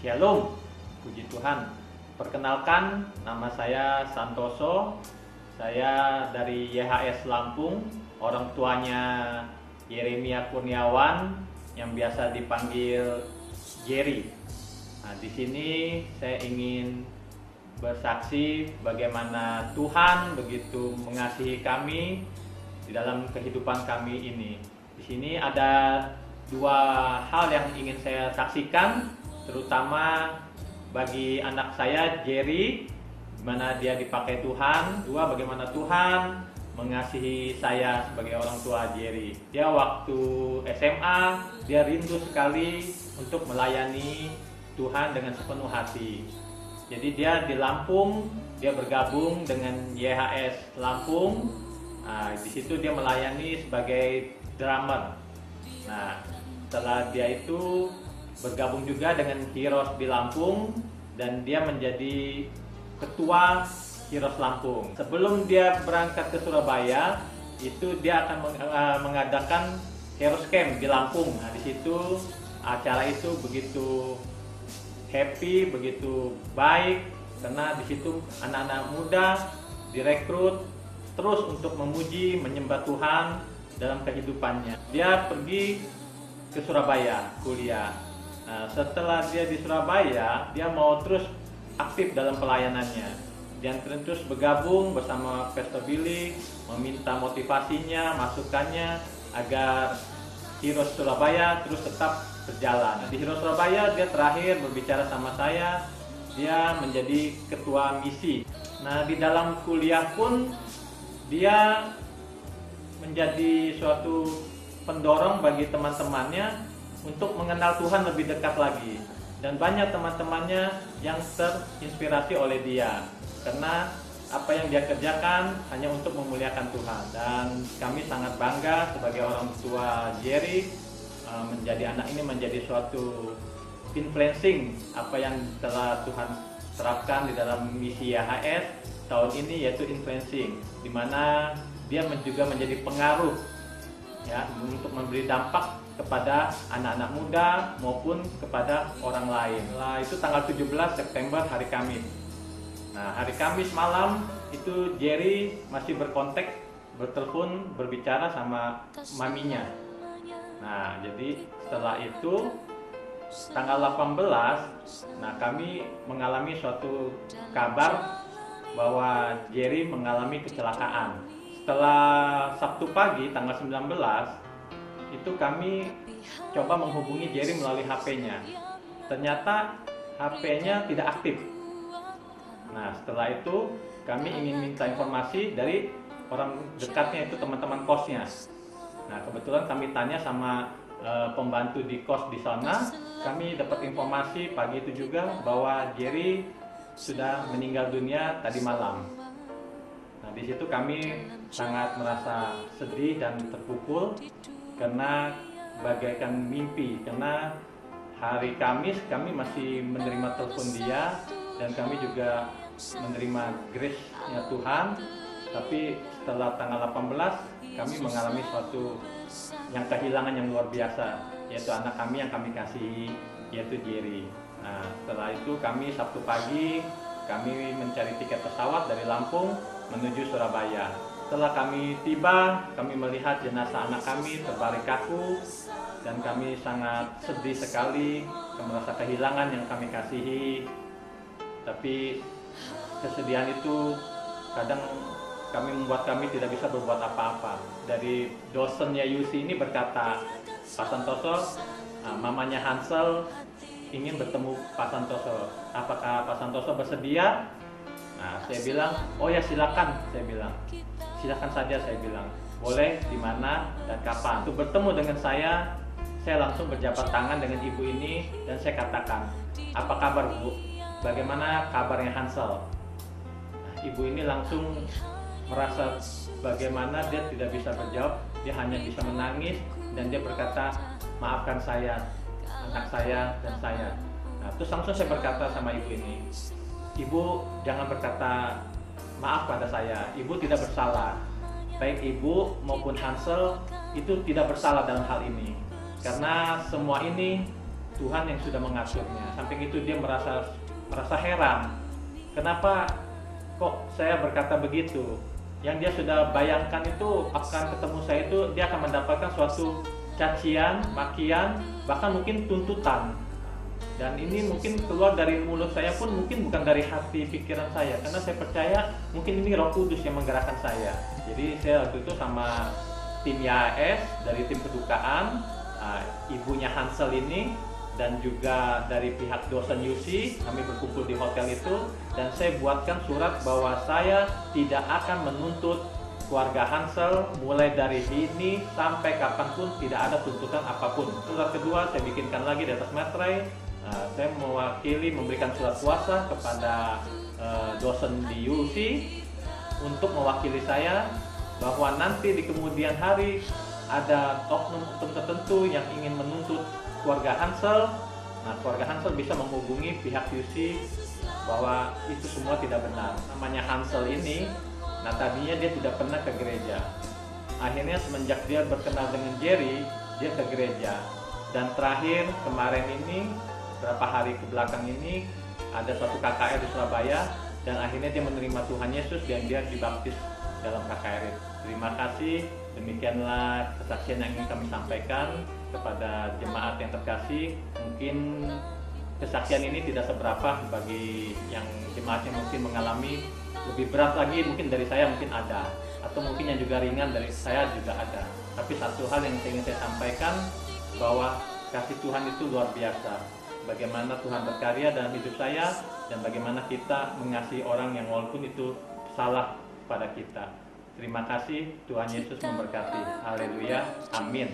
Shalom, puji Tuhan. Perkenalkan, nama saya Santoso. Saya dari YHS Lampung. Orang tuanya Yeremia Kurniawan yang biasa dipanggil Jerry. Nah, di sini saya ingin bersaksi bagaimana Tuhan begitu mengasihi kami di dalam kehidupan kami ini. Di sini ada dua hal yang ingin saya saksikan, terutama bagi anak saya Jerry, di mana dia dipakai Tuhan. Dua, bagaimana Tuhan mengasihi saya sebagai orang tua Jerry. Dia waktu SMA, dia rindu sekali untuk melayani Tuhan dengan sepenuh hati. Jadi dia di Lampung, dia bergabung dengan YHS Lampung. Nah, di situ dia melayani sebagai drummer. Nah, setelah dia itu bergabung juga dengan Heroes di Lampung dan dia menjadi ketua Heroes Lampung. Sebelum dia berangkat ke Surabaya, itu dia akan mengadakan Heroes Camp di Lampung. Nah, di situ acara itu begitu happy, begitu baik, karena di situ anak-anak muda direkrut terus untuk memuji, menyembah Tuhan dalam kehidupannya. Dia pergi ke Surabaya kuliah. Nah, setelah dia di Surabaya, dia mau terus aktif dalam pelayanannya. Dia terus bergabung bersama Pastor Billy, meminta motivasinya, masukannya agar Heroes Surabaya terus tetap berjalan. Di Heroes Surabaya dia terakhir berbicara sama saya, dia menjadi ketua misi. Nah, di dalam kuliah pun dia menjadi suatu pendorong bagi teman-temannya untuk mengenal Tuhan lebih dekat lagi, dan banyak teman-temannya yang terinspirasi oleh dia karena apa yang dia kerjakan hanya untuk memuliakan Tuhan. Dan kami sangat bangga sebagai orang tua Jerry, menjadi anak ini menjadi suatu influencing apa yang telah Tuhan terapkan di dalam misi YHS tahun ini, yaitu influencing, di mana dia juga menjadi pengaruh ya untuk memberi dampak kepada anak-anak muda maupun kepada orang lain. Nah, itu tanggal 17 September, hari Kamis. Nah, hari Kamis malam itu Jerry masih berkontak, bertelepon, berbicara sama maminya. Nah, jadi setelah itu tanggal 18, nah kami mengalami suatu kabar bahwa Jerry mengalami kecelakaan. Setelah Sabtu pagi tanggal 19, itu kami coba menghubungi Jerry melalui HP-nya. Ternyata HP-nya tidak aktif. Nah, setelah itu kami ingin minta informasi dari orang dekatnya, itu teman-teman kosnya. Nah, kebetulan kami tanya sama pembantu di kos di sana. Kami dapat informasi pagi itu juga bahwa Jerry sudah meninggal dunia tadi malam. Nah, di situ kami sangat merasa sedih dan terpukul karena bagaikan mimpi, karena hari Kamis kami masih menerima telepon dia dan kami juga menerima grace-nya Tuhan. Tapi setelah tanggal 18 kami mengalami suatu yang kehilangan yang luar biasa, yaitu anak kami yang kami kasihi, yaitu Jerry. Nah, setelah itu kami Sabtu pagi kami mencari tiket pesawat dari Lampung menuju Surabaya. Setelah kami tiba, kami melihat jenazah anak kami terbaring kaku dan kami sangat sedih sekali, merasa kehilangan yang kami kasihi. Tapi kesedihan itu kadang membuat kami tidak bisa berbuat apa-apa. Dari dosennya Yusi ini berkata, Pak Santoso, mamanya Hansel ingin bertemu Pak Santoso. Apakah Pak Santoso bersedia? Nah, saya bilang, oh ya silakan, saya bilang. Silakan saja, saya bilang. Boleh, di mana dan kapan. Untuk bertemu dengan saya langsung berjabat tangan dengan ibu ini dan saya katakan, apa kabar Bu? Bagaimana kabarnya Hansel? Nah, ibu ini langsung merasa bagaimana dia tidak bisa berjawab, dia hanya bisa menangis dan dia berkata, maafkan saya, anak saya dan saya. Nah, terus langsung saya berkata sama ibu ini, Ibu jangan berkata maaf pada saya, ibu tidak bersalah. Baik ibu maupun Hansel itu tidak bersalah dalam hal ini. Karena semua ini Tuhan yang sudah mengaturnya. Samping itu dia merasa heran, kenapa kok saya berkata begitu. Yang dia sudah bayangkan itu akan ketemu saya itu dia akan mendapatkan suatu cacian, makian, bahkan mungkin tuntutan. Dan ini mungkin keluar dari mulut saya pun mungkin bukan dari hati pikiran saya, karena saya percaya mungkin ini Roh Kudus yang menggerakkan saya. Jadi saya waktu itu sama tim YAS dari tim kedukaan, ibunya Hansel ini, dan juga dari pihak dosen UC, kami berkumpul di hotel itu, dan saya buatkan surat bahwa saya tidak akan menuntut keluarga Hansel mulai dari ini sampai kapanpun, tidak ada tuntutan apapun. Surat kedua saya bikinkan lagi di atas materai. Saya mewakili memberikan surat kuasa kepada dosen di UC untuk mewakili saya bahwa nanti di kemudian hari ada oknum tertentu yang ingin menuntut keluarga Hansel. Nah, keluarga Hansel bisa menghubungi pihak UC bahwa itu semua tidak benar. Namanya Hansel ini, nah tadinya dia tidak pernah ke gereja. Akhirnya semenjak dia berkenal dengan Jerry, dia ke gereja. Dan terakhir kemarin ini, berapa hari ke belakang ini, ada suatu KKR di Surabaya, dan akhirnya dia menerima Tuhan Yesus dan dia dibaptis dalam KKR itu. Terima kasih, demikianlah kesaksian yang ingin kami sampaikan kepada jemaat yang terkasih. Mungkin kesaksian ini tidak seberapa bagi yang jemaat yang mungkin mengalami lebih berat lagi, mungkin dari saya mungkin ada, atau mungkin yang juga ringan dari saya juga ada. Tapi satu hal yang ingin saya sampaikan, bahwa kasih Tuhan itu luar biasa. Bagaimana Tuhan berkarya dalam hidup saya, dan bagaimana kita mengasihi orang yang walaupun itu salah pada kita. Terima kasih, Tuhan Yesus memberkati. Haleluya, amin.